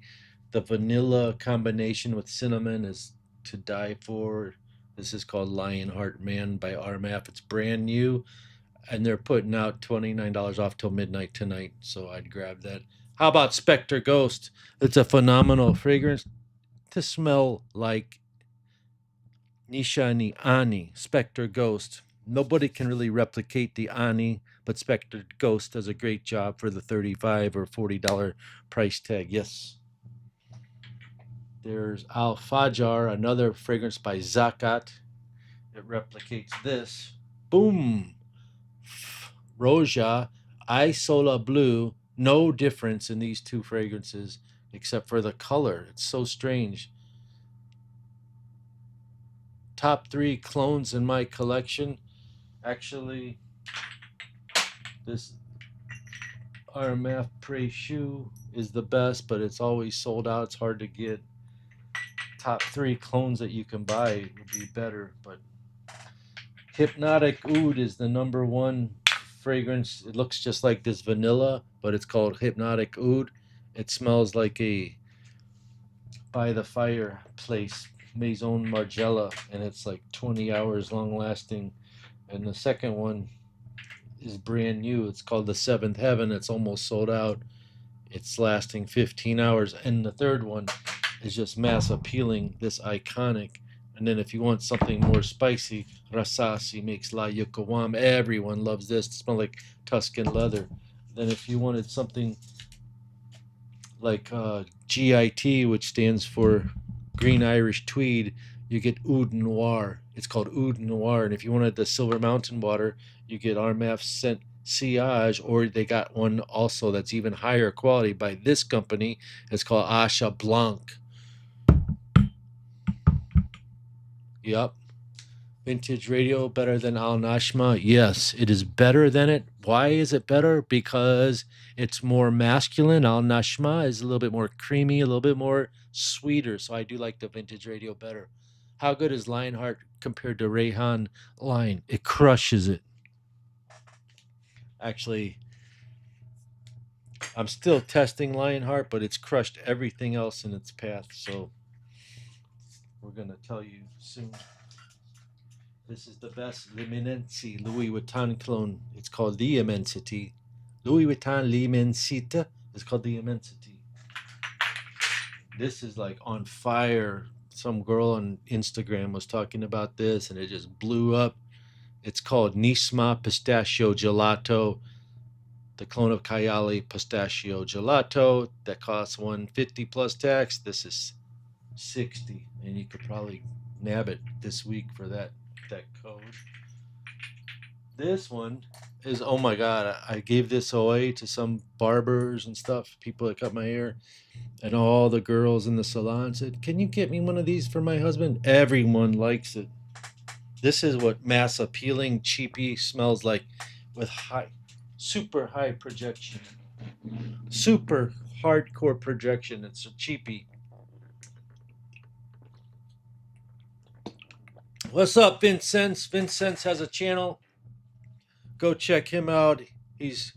The vanilla combination with cinnamon is to die for. This is called Lionheart Man by RMF. It's brand new, and they're putting out $29 off till midnight tonight, so I'd grab that. How about Spectre Ghost? It's a phenomenal fragrance to smell like Nishani Ani, Spectre Ghost. Nobody can really replicate the Ani, but Spectre Ghost does a great job for the $35 or $40 price tag. Yes. There's Al Fajar, another fragrance by Zakat. It replicates this. Boom. Roja, Isola Blue. No difference in these two fragrances except for the color. It's so strange. Top 3 clones in my collection. Actually, This RMF Prey shoe is the best, but it's always sold out. It's hard to get. Top 3 clones that you can buy would be better, but Hypnotic Oud is the #1 fragrance. It looks just like this vanilla, but it's called Hypnotic Oud. It smells like a by the fire place, Maison Margiela, and it's like 20 hours long lasting. And the second one is brand new. It's called the Seventh Heaven. It's almost sold out. It's lasting 15 hours. And the third one is just mass appealing, this iconic. And then if you want something more spicy, Rasasi makes La Yukawam. Everyone loves this. It smells like Tuscan leather. Then if you wanted something like GIT, which stands for Green Irish Tweed, you get Oud Noir. It's called Oud Noir. And if you wanted the Silver Mountain water, you get Armaf Scent Sillage, or they got one also that's even higher quality by this company. It's called Asha Blanc. Yep. Vintage radio better than Al Nashma? Yes, it is better than it. Why is it better? Because it's more masculine. Al Nashma is a little bit more creamy, a little bit more sweeter. So I do like the vintage radio better. How good is Lionheart compared to Rayhan Line? It crushes it. Actually, I'm still testing Lionheart, but it's crushed everything else in its path. So we're going to tell you soon. This is the best L'Immensity Louis Vuitton clone. It's called The Immensity. Louis Vuitton L'Immensity is called The Immensity. This is like on fire. Some girl on Instagram was talking about this and it just blew up. It's called Nisma Pistachio Gelato, the clone of Kayali Pistachio Gelato. That costs $150 plus tax. This is $60, and you could probably nab it this week for that code. This one is, oh my god, I gave this away to some barbers and stuff, people that cut my hair, and all the girls in the salon said, can you get me one of these for my husband? Everyone likes it. This is what mass appealing cheapy smells like, with super high projection, super hardcore projection. It's a cheapy. What's up, Vincenz? Vincenz has a channel. Go check him out. He's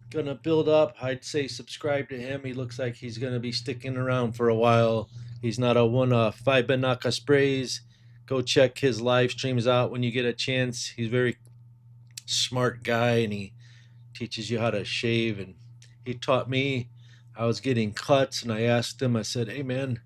gonna build up. I'd say subscribe to him. He looks like he's gonna be sticking around for a while. He's not a one-off. Fibanaka Sprays. Go check his live streams out when you get a chance. He's a very smart guy, and he teaches you how to shave. And he taught me. I was getting cuts, and I asked him, I said, hey man,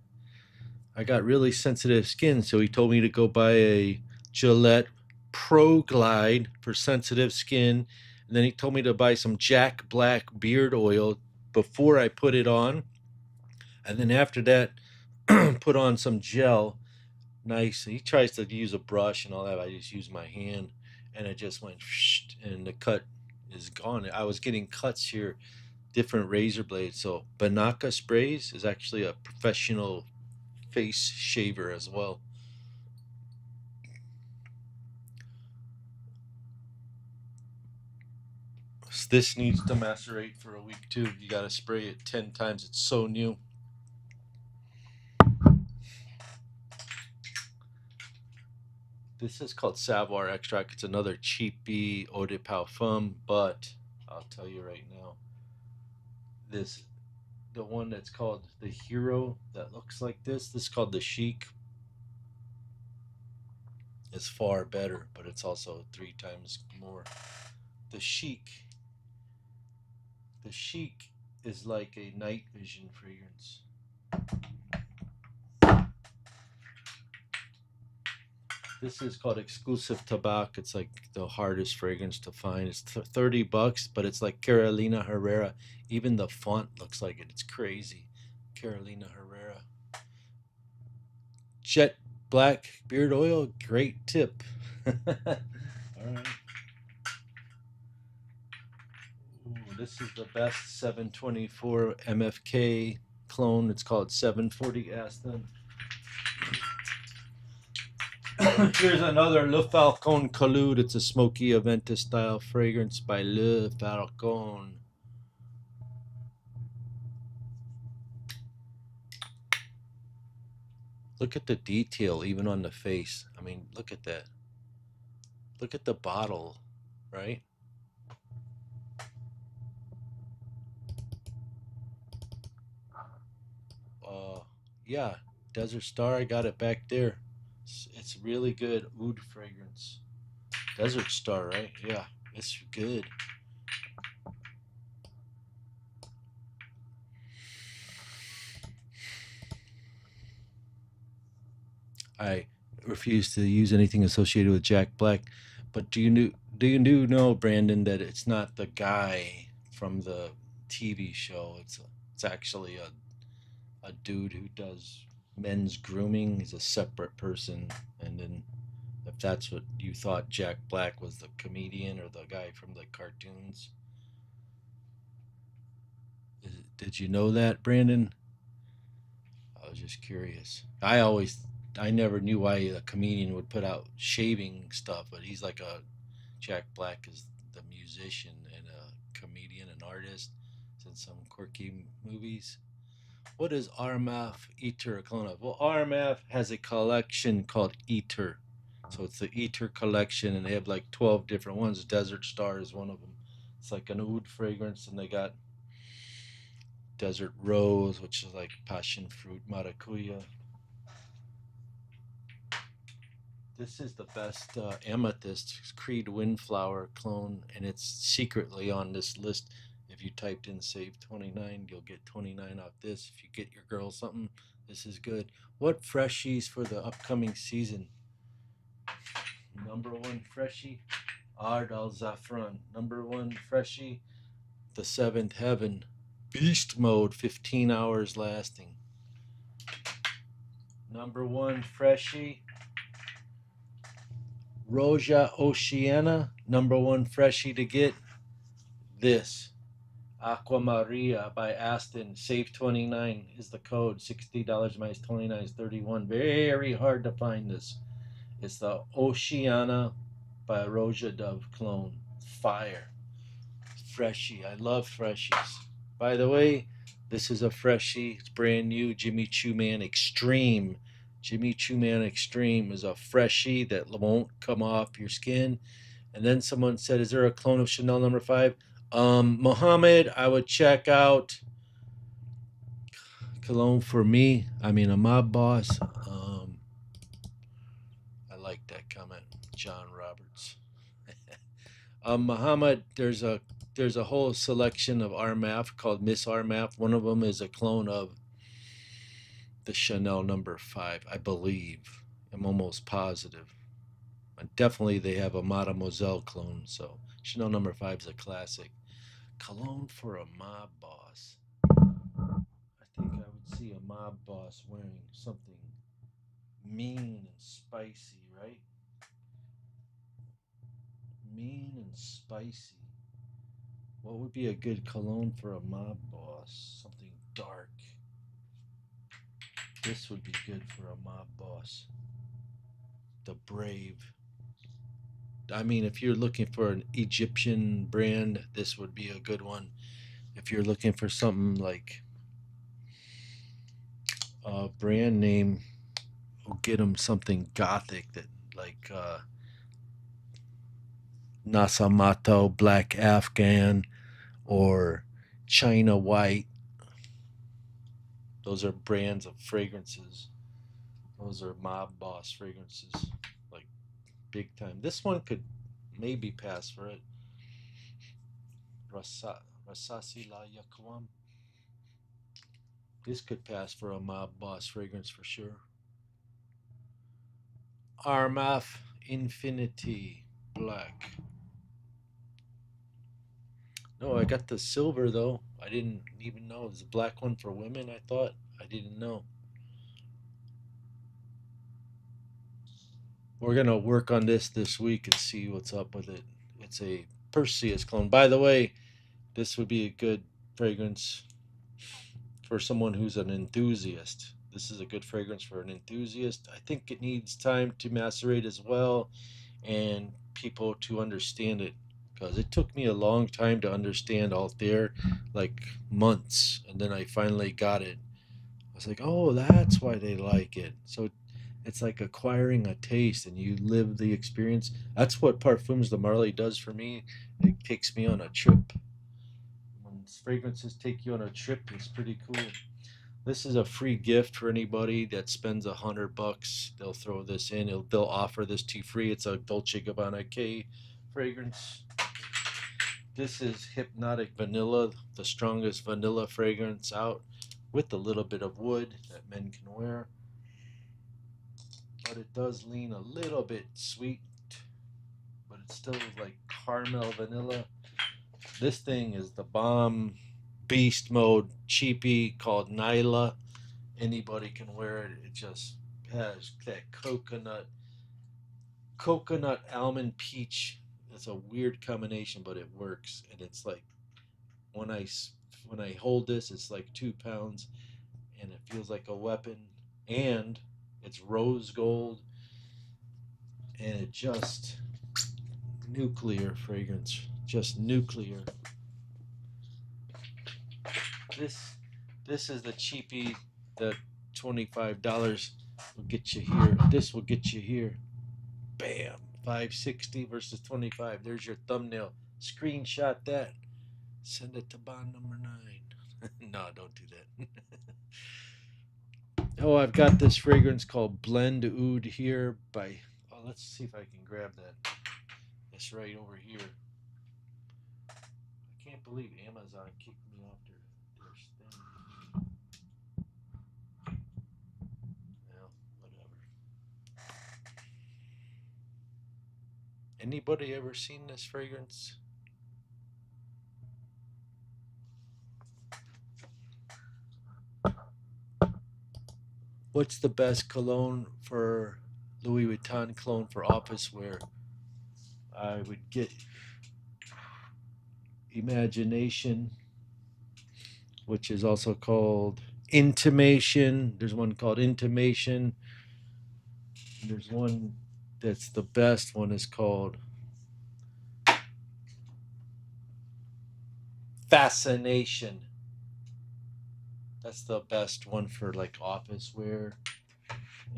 I got really sensitive skin, so he told me to go buy a Gillette Pro Glide for sensitive skin, and then he told me to buy some Jack Black beard oil before I put it on, and then after that put on some gel. Nice. He tries to use a brush and all that. I just use my hand, and it just went and the cut is gone. I was getting cuts here, different razor blades. So Banaka Sprays is actually a professional face shaver as well. This needs to macerate for a week too. You got to spray it 10 times. It's so new. This is called Savoir Extract. It's another cheapy eau de parfum, but I'll tell you right now, the one that's called the Hero that looks like this is called the Chic. It's far better, but it's also 3 times more. The Chic is like a night vision fragrance. This is called Exclusive Tabac. It's like the hardest fragrance to find. It's $30, but it's like Carolina Herrera. Even the font looks like it. It's crazy. Carolina Herrera. Jet Black beard oil, great tip. All right. Ooh, this is the best 724 MFK clone. It's called 740 Aston. Here's another Le Falcon Collude. It's a smoky Aventus style fragrance by Le Falcon. Look at the detail even on the face. I mean, look at that. Look at the bottle, right? Uh, yeah, Desert Star. I got it back there. It's really good oud fragrance. Desert Star, right? Yeah, it's good. I refuse to use anything associated with Jack Black. But do you know, Brandon, that it's not the guy from the TV show? It's actually a dude who does men's grooming. He's a separate person. And then if that's what you thought, Jack Black was the comedian or the guy from the cartoons. Did you know that, Brandon? I was just curious. I never knew why a comedian would put out shaving stuff, but he's like a Jack Black is the musician and a comedian and artist. It's in some quirky movies. What is RMF Eater a clone of? Well, RMF has a collection called Eater. So it's the Eater collection, and they have like 12 different ones. Desert Star is one of them. It's like an oud fragrance, and they got Desert Rose, which is like passion fruit maracuya. This is the best amethyst Creed Windflower clone, and it's secretly on this list. If you typed in SAV29, you'll get 29 off this. If you get your girl something, this is good. What freshies for the upcoming season? Number one freshie, Ard al Zafran. Number one freshie, the Seventh Heaven. Beast mode, 15 hours lasting. Number one freshie, Roja Oceana. Number one freshie to get, this. Aqua Maria by Aston. Save 29 is the code. $60 minus 29 is 31. Very hard to find this. It's the Oceana by Roja Dove clone. Fire. Freshie. I love freshies. By the way, this is a freshie. It's brand new. Jimmy Choo Man Extreme. Jimmy Choo Man Extreme is a freshie that won't come off your skin. And then someone said, is there a clone of Chanel number 5? Mohammed, I would check out cologne for me. I mean, a mob boss. I like that comment, John Roberts. Muhammad, there's a whole selection of RMAF called Miss RMAF. One of them is a clone of the Chanel number 5, I believe. I'm almost positive. Definitely they have a Mademoiselle clone, so Chanel number 5 is a classic. Cologne for a mob boss. I think I would see a mob boss wearing something mean and spicy, right? Mean and spicy. What would be a good cologne for a mob boss? Something dark. This would be good for a mob boss. The Brave. I mean, if you're looking for an Egyptian brand, this would be a good one. If you're looking for something like a brand name, we'll get them something gothic that like Nasamato Black Afghan or China White. Those are brands of fragrances. Those are mob boss fragrances, like big time. This one could maybe pass for it. Rasasi La Yakwam. This could pass for a mob boss fragrance for sure. Armaf Infinity Black. No, I got the silver though. I didn't even know there's a black one for women. I thought I didn't know. We're gonna work on this week and see what's up with it. It's a Perseus clone. By the way, this would be a good fragrance for someone who's an enthusiast. This is a good fragrance for an enthusiast. I think it needs time to macerate as well, and people to understand it, because it took me a long time to understand Altair, like months, and then I finally got it. I was like, oh, that's why they like it. So it's like acquiring a taste, and you live the experience. That's what Parfums de Marly does for me. It takes me on a trip. When fragrances take you on a trip, it's pretty cool. This is a free gift for anybody that spends $100. They'll throw this in. They'll offer this to you free. It's a Dolce Gabbana K fragrance. This is Hypnotic Vanilla, the strongest vanilla fragrance out, with a little bit of wood that men can wear. But it does lean a little bit sweet, but it's still like caramel vanilla. This thing is the bomb beast mode cheapie called Nyla. Anybody can wear it. It just has that coconut almond peach. It's a weird combination, but it works. And it's like when I hold this, it's like 2 pounds, and it feels like a weapon. And it's rose gold, and it just nuclear fragrance, just nuclear. This this is the cheapie that $25 will get you here. This will get you here. Bam, 560 versus 25. There's your thumbnail. Screenshot that. Send it to bond number 9. No, don't do that. Oh, I've got this fragrance called Blend Oud here by. Oh, let's see if I can grab that. It's right over here. I can't believe Amazon kicked me off their thing. Well, whatever. Anybody ever seen this fragrance? What's the best cologne for Louis Vuitton cologne for office wear? I would get Imagination, which is also called Intimation. There's one called Intimation. There's one that's the best one is called Fascination. That's the best one for like office wear.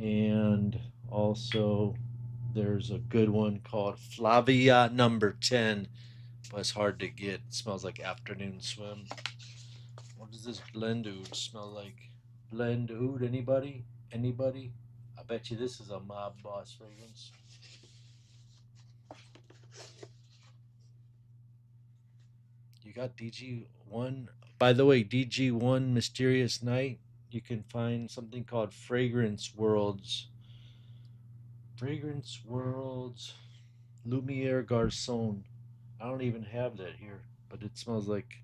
And also there's a good one called Flavia number 10, but it's hard to get. It smells like afternoon swim. What does this Blend Oud smell like? Blend Oud, anybody? Anybody? I bet you this is a Mob Boss fragrance. You got DG1. By the way, DG1 Mysterious Night, you can find something called Fragrance Worlds. Fragrance Worlds Lumiere Garçon. I don't even have that here, but it smells like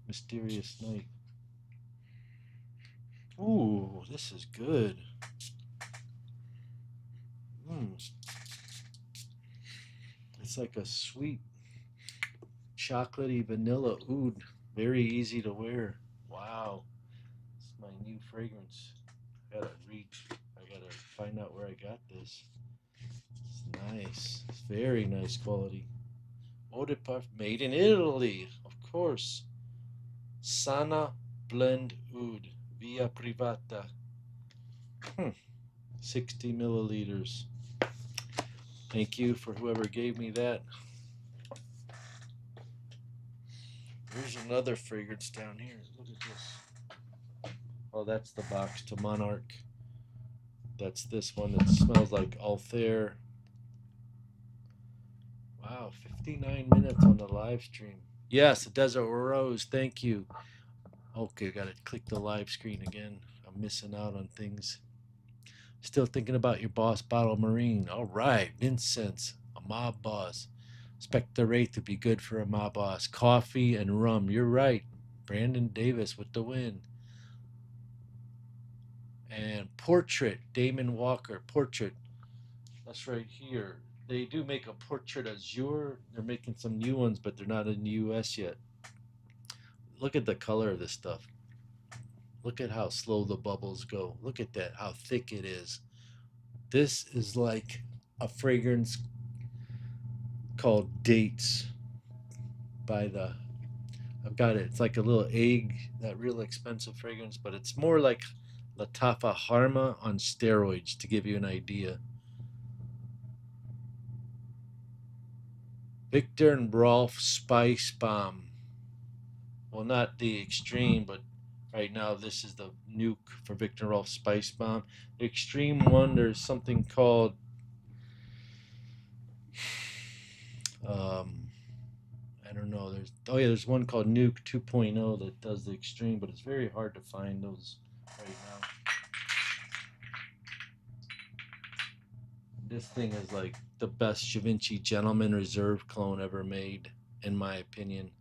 Mysterious Night. Ooh, this is good. It's like a sweet, chocolatey vanilla oud. Very easy to wear. Wow. It's my new fragrance. I gotta reach. I gotta find out where I got this. It's nice. It's very nice quality. Eau de Parfum, made in Italy, of course. Sana Blend Oud, Via Privata. 60 milliliters. Thank you for whoever gave me that. There's another fragrance down here. Look at this. Oh, that's the box to Monarch. That's this one that smells like Altair. Wow, 59 minutes on the live stream. Yes, the Desert Rose. Thank you. Okay, gotta click the live screen again. I'm missing out on things. Still thinking about your Boss Bottle Marine. All right, Vincent, a Mob Boss. Spectre Wraith would be good for a Mob Boss. Coffee and rum. You're right. Brandon Davis with the win. And Portrait, Damon Walker. Portrait. That's right here. They do make a Portrait Azure. They're making some new ones, but they're not in the US yet. Look at the color of this stuff. Look at how slow the bubbles go. Look at that, how thick it is. This is like a fragrance called Dates by the, I've got it. It's like a little egg, that real expensive fragrance, but it's more like Latafa Harma on steroids to give you an idea. Victor and Rolf Spice Bomb. Well, not the extreme, but right now this is the nuke for Victor and Rolf Spice Bomb. The extreme one, there's something called um, I don't know. There's one called Nuke 2.0 that does the extreme, but it's very hard to find those right now. This thing is like the best Givenchy Gentleman Reserve clone ever made, in my opinion.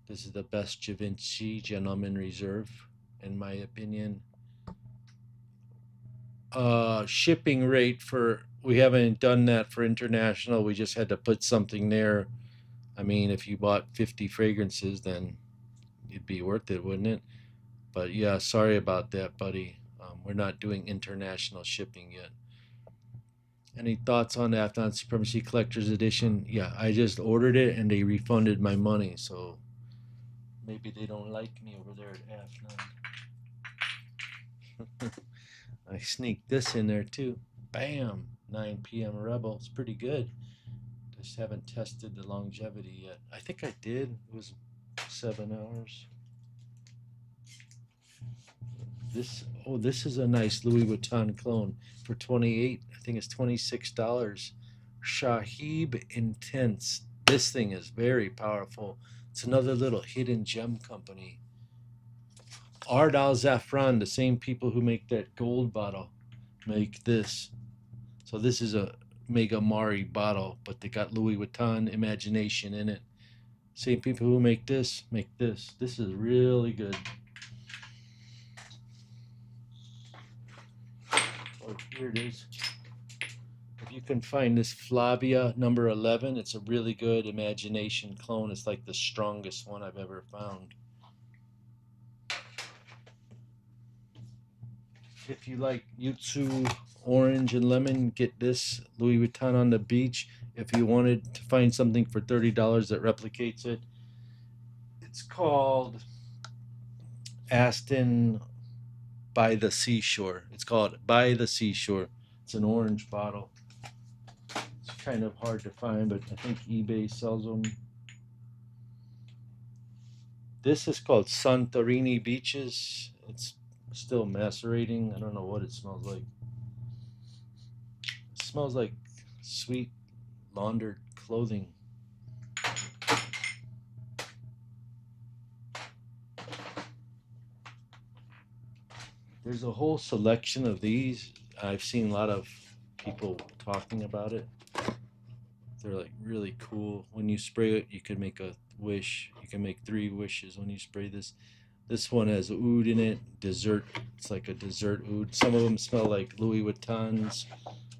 This is the best Givenchy Gentleman Reserve, in my opinion. Shipping rate for, we haven't done that for international. We just had to put something there. I mean, if you bought 50 fragrances, then it'd be worth it, wouldn't it? But yeah, sorry about that, buddy. We're not doing international shipping yet. Any thoughts on the Afghan Supremacy Collector's Edition? Yeah, I just ordered it and they refunded my money, so maybe they don't like me over there at Afghan. I sneaked this in there too. Bam! 9 p.m. Rebel. It's pretty good. Just haven't tested the longevity yet. I think I did. It was 7 hours. This is a nice Louis Vuitton clone for 28. I think it's $26. Shahib Intense. This thing is very powerful. It's another little hidden gem company. Ard Al Zafran, the same people who make that gold bottle, make this. So this is a Mega Mari bottle, but they got Louis Vuitton imagination in it. Same people who make this make this. This is really good. Oh, here it is. If you can find this Flavia number 11, it's a really good imagination clone. It's like the strongest one I've ever found. If you like Yutsu orange and lemon, get this Louis Vuitton on the beach. If you wanted to find something for $30 that replicates it, it's called Aston by the Seashore. It's called By the Seashore. It's an orange bottle. It's kind of hard to find, but I think eBay sells them. This is called Santorini Beaches. It's still macerating. I don't know what it smells like. It smells like sweet laundered clothing. There's a whole selection of these. I've seen a lot of people talking about it. They're like really cool. When you spray it, you can make a wish. You can make 3 wishes when you spray this. This one has oud in it, dessert. It's like a dessert oud. Some of them smell like Louis Vuittons.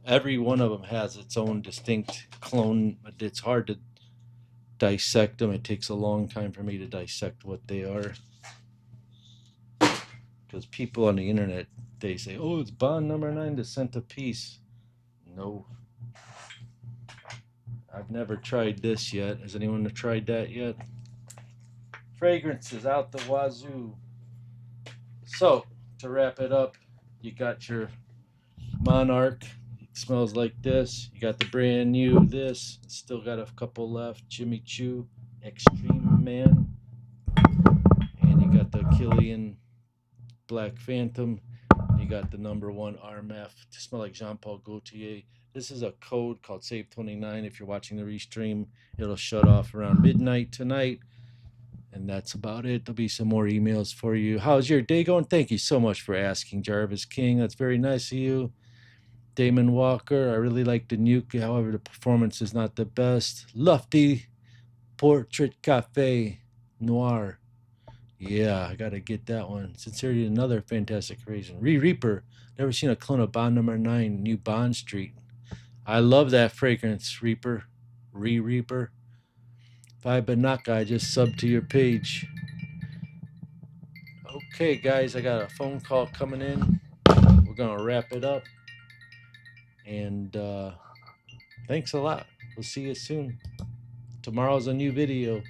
Every one of them has its own distinct clone, but it's hard to dissect them. It takes a long time for me to dissect what they are. Because people on the internet, they say, oh, it's Bond number 9, the scent of peace. No. I've never tried this yet. Has anyone tried that yet? Fragrances out the wazoo. So, to wrap it up, you got your Monarch. It smells like this. You got the brand new this. It's still got a couple left. Jimmy Choo, Extreme Man. And you got the Killian Black Phantom. You got the number 1 RMF to smell like Jean Paul Gaultier. This is a code called SAV29. If you're watching the restream, it'll shut off around midnight tonight. And that's about it. There'll be some more emails for you. How's your day going? Thank you so much for asking, Jarvis King. That's very nice of you. Damon Walker, I really like the nuke. However, the performance is not the best. Lofty Portrait Cafe Noir. Yeah, I gotta get that one. Sincerely, another fantastic reason. Reaper. Never seen a clone of Bond number 9, New Bond Street. I love that fragrance, Reaper. Reaper. Vibanaka, I just subbed to your page. Okay, guys, I got a phone call coming in. We're going to wrap it up. And thanks a lot. We'll see you soon. Tomorrow's a new video.